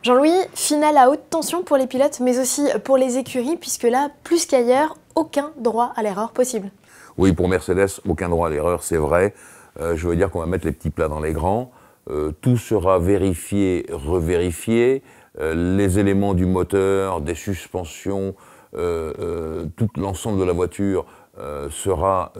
Jean-Louis, finale à haute tension pour les pilotes, mais aussi pour les écuries, puisque là, plus qu'ailleurs, aucun droit à l'erreur possible. Oui, pour Mercedes, aucun droit à l'erreur, c'est vrai. Je veux dire qu'on va mettre les petits plats dans les grands. Tout sera vérifié, revérifié. Les éléments du moteur, des suspensions, tout l'ensemble de la voiture sera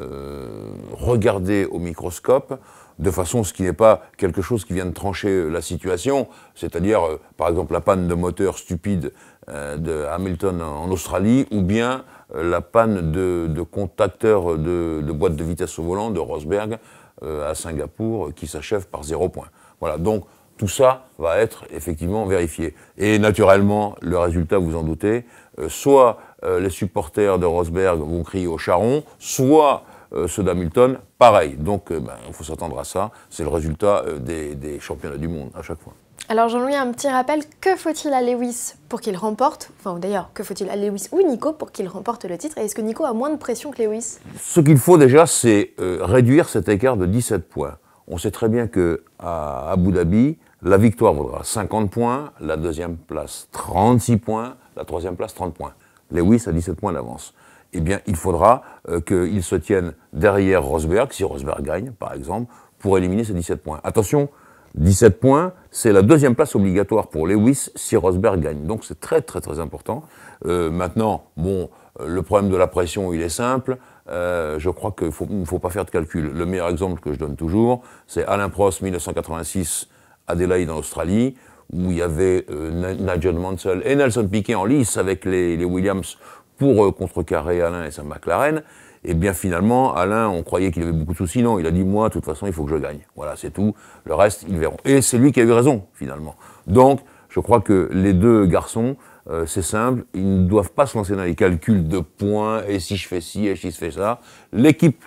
regardé au microscope, de façon à ce qui n'est pas quelque chose qui vient de trancher la situation, c'est-à-dire, par exemple, la panne de moteur stupide de Hamilton en Australie, ou bien la panne de contacteur de boîte de vitesse au volant de Rosberg à Singapour, qui s'achève par 0 point. Voilà, donc tout ça va être effectivement vérifié. Et naturellement, le résultat, vous en doutez, soit les supporters de Rosberg vont crier au charron, soit ceux d'Hamilton, pareil. Donc il faut s'attendre à ça. C'est le résultat des championnats du monde à chaque fois. Alors Jean-Louis, un petit rappel, que faut-il à Lewis pour qu'il remporte, enfin d'ailleurs, que faut-il à Lewis ou Nico pour qu'il remporte le titre? Et est-ce que Nico a moins de pression que Lewis? Ce qu'il faut déjà, c'est réduire cet écart de 17 points. On sait très bien qu'à Abu Dhabi, la victoire vaudra 50 points, la deuxième place 36 points, la troisième place 30 points. Lewis a 17 points d'avance. Eh bien, il faudra qu'il se tienne derrière Rosberg, si Rosberg gagne, par exemple, pour éliminer ces 17 points. Attention, 17 points, c'est la deuxième place obligatoire pour Lewis si Rosberg gagne. Donc c'est très très très important. Maintenant, bon, le problème de la pression, il est simple. Je crois qu'il ne faut pas faire de calcul. Le meilleur exemple que je donne toujours, c'est Alain Prost, 1986, Adélaïde en Australie, où il y avait Nigel Mansell et Nelson Piquet en lice avec les Williams pour contrecarrer Alain et sa McLaren. Et bien finalement, Alain, on croyait qu'il avait beaucoup de soucis. Non, il a dit, moi, de toute façon, il faut que je gagne. Voilà, c'est tout. Le reste, ils verront. Et c'est lui qui a eu raison, finalement. Donc, je crois que les deux garçons, c'est simple, ils ne doivent pas se lancer dans les calculs de points, et si je fais ci, et si je fais ça. L'équipe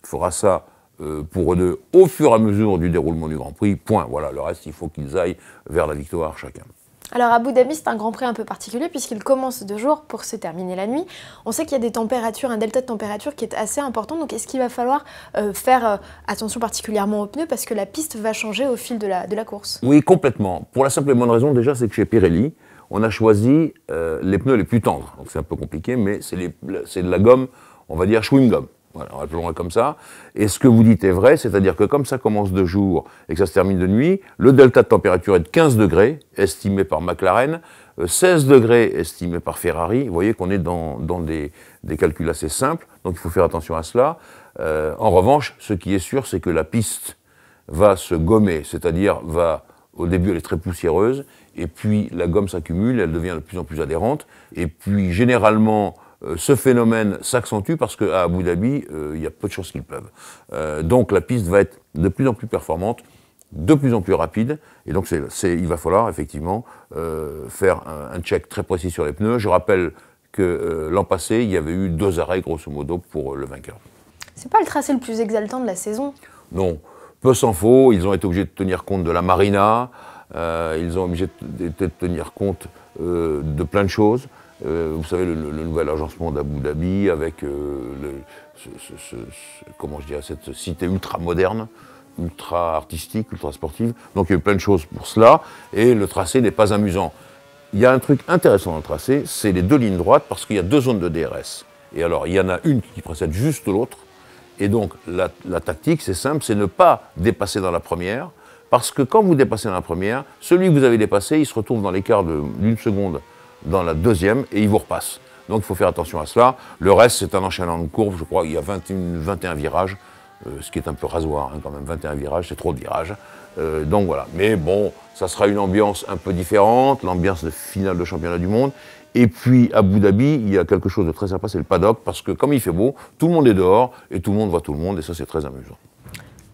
fera ça pour eux deux au fur et à mesure du déroulement du Grand Prix. Point. Voilà, le reste, il faut qu'ils aillent vers la victoire chacun. Alors Abu Dhabi, c'est un Grand Prix un peu particulier puisqu'il commence de jour pour se terminer la nuit. On sait qu'il y a des températures, un delta de température qui est assez important, donc est-ce qu'il va falloir faire attention particulièrement aux pneus parce que la piste va changer au fil de la course? Oui, complètement. Pour la simple et bonne raison, déjà, c'est que chez Pirelli, on a choisi les pneus les plus tendres. Donc c'est un peu compliqué, mais c'est de la gomme, on va dire chewing gum. Voilà, on appelons comme ça. Et ce que vous dites est vrai, c'est-à-dire que comme ça commence de jour et que ça se termine de nuit, le delta de température est de 15 degrés, estimé par McLaren, 16 degrés estimé par Ferrari. Vous voyez qu'on est dans des calculs assez simples, donc il faut faire attention à cela. En revanche, ce qui est sûr, c'est que la piste va se gommer, c'est-à-dire au début elle est très poussiéreuse, et puis la gomme s'accumule, elle devient de plus en plus adhérente, et puis généralement, ce phénomène s'accentue parce qu'à Abu Dhabi, il y a peu de chances qu'il pleuve. Donc la piste va être de plus en plus performante, de plus en plus rapide, et donc il va falloir effectivement faire un check très précis sur les pneus. Je rappelle que l'an passé, il y avait eu 2 arrêts grosso modo pour le vainqueur. C'est pas le tracé le plus exaltant de la saison? Non, peu s'en faut, ils ont été obligés de tenir compte de la marina, ils ont obligé de tenir compte de plein de choses. Vous savez, le nouvel agencement d'Abu Dhabi avec comment je dirais, cette cité ultra moderne, ultra artistique, ultra sportive. Donc il y a eu plein de choses pour cela, et le tracé n'est pas amusant. Il y a un truc intéressant dans le tracé, c'est les 2 lignes droites, parce qu'il y a 2 zones de DRS. Et alors, il y en a une qui précède juste l'autre, et donc la tactique, c'est simple, c'est ne pas dépasser dans la première, parce que quand vous dépassez dans la première, celui que vous avez dépassé, il se retrouve dans l'écart d'une seconde dans la deuxième, et il vous repasse. Donc il faut faire attention à cela. Le reste, c'est un enchaînement de courbes. Je crois qu'il y a 21 virages, ce qui est un peu rasoir, hein, quand même. 21 virages, c'est trop de virages. Donc voilà. Mais bon, ça sera une ambiance un peu différente, l'ambiance de finale de championnat du monde. Et puis, à Abu Dhabi, il y a quelque chose de très sympa, c'est le paddock, parce que comme il fait beau, tout le monde est dehors, et tout le monde voit tout le monde, et ça, c'est très amusant.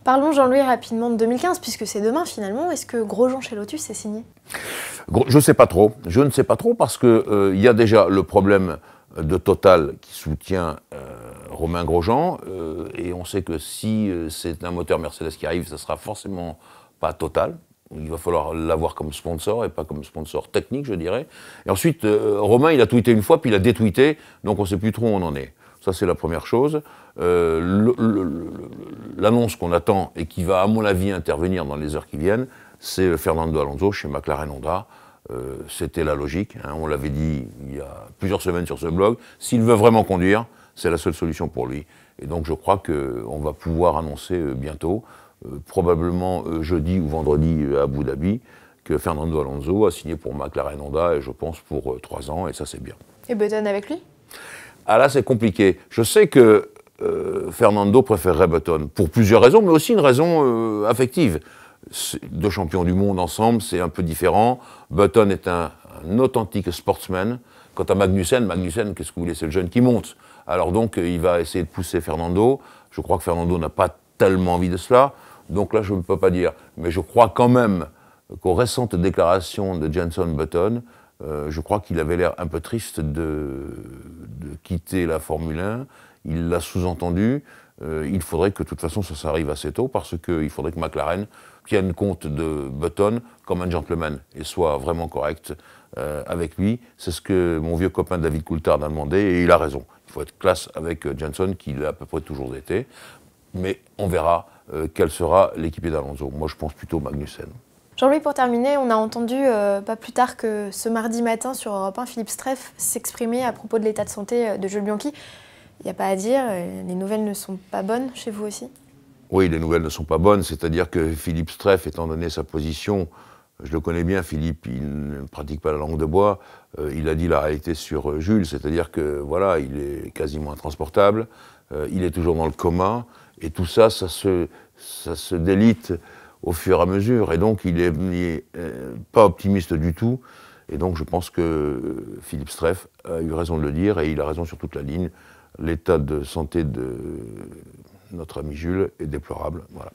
Parlons, Jean-Louis, rapidement de 2015, puisque c'est demain finalement. Est-ce que Grosjean chez Lotus est signé? Je ne sais pas trop. Je ne sais pas trop parce que y a déjà le problème de Total qui soutient Romain Grosjean. Et on sait que si c'est un moteur Mercedes qui arrive, ça sera forcément pas Total. Il va falloir l'avoir comme sponsor et pas comme sponsor technique, je dirais. Et ensuite, Romain, il a tweeté une fois, puis il a détweeté, donc on ne sait plus trop où on en est. Ça, c'est la première chose. L'annonce qu'on attend et qui va, à mon avis, intervenir dans les heures qui viennent, c'est Fernando Alonso chez McLaren Honda. c'était la logique. Hein, on l'avait dit il y a plusieurs semaines sur ce blog. S'il veut vraiment conduire, c'est la seule solution pour lui. Et donc je crois qu'on va pouvoir annoncer bientôt, probablement jeudi ou vendredi à Abu Dhabi, que Fernando Alonso a signé pour McLaren Honda, et je pense pour 3 ans, et ça c'est bien. Et Button avec lui? Ah là c'est compliqué. Je sais que Fernando préférerait Button, pour plusieurs raisons, mais aussi une raison affective. Deux champions du monde ensemble, c'est un peu différent. Button est un authentique sportsman. Quant à Magnussen, qu'est-ce que vous voulez, c'est le jeune qui monte. Alors donc, il va essayer de pousser Fernando. Je crois que Fernando n'a pas tellement envie de cela. Donc là, je ne peux pas dire. Mais je crois quand même qu'aux récentes déclarations de Jenson Button, je crois qu'il avait l'air un peu triste de quitter la Formule 1. Il l'a sous-entendu. Il faudrait que de toute façon ça arrive assez tôt parce qu'il faudrait que McLaren tienne compte de Button comme un gentleman et soit vraiment correct avec lui. C'est ce que mon vieux copain David Coulthard a demandé et il a raison. Il faut être classe avec Jenson, qu'il a à peu près toujours été. Mais on verra quelle sera l'équipier d'Alonso. Moi je pense plutôt Magnussen. Jean-Louis, pour terminer, on a entendu pas plus tard que ce mardi matin sur Europe 1, Philippe Streiff s'exprimer à propos de l'état de santé de Jules Bianchi. Il n'y a pas à dire, les nouvelles ne sont pas bonnes chez vous aussi? Oui, les nouvelles ne sont pas bonnes, c'est-à-dire que Philippe Streiff, étant donné sa position, je le connais bien, Philippe, il ne pratique pas la langue de bois, il a dit la réalité sur Jules, c'est-à-dire que voilà, il est quasiment intransportable, il est toujours dans le coma, et tout ça, ça se délite au fur et à mesure, et donc il est pas optimiste du tout, et donc je pense que Philippe Streiff a eu raison de le dire, et il a raison sur toute la ligne. L'état de santé de notre ami Jules est déplorable. Voilà.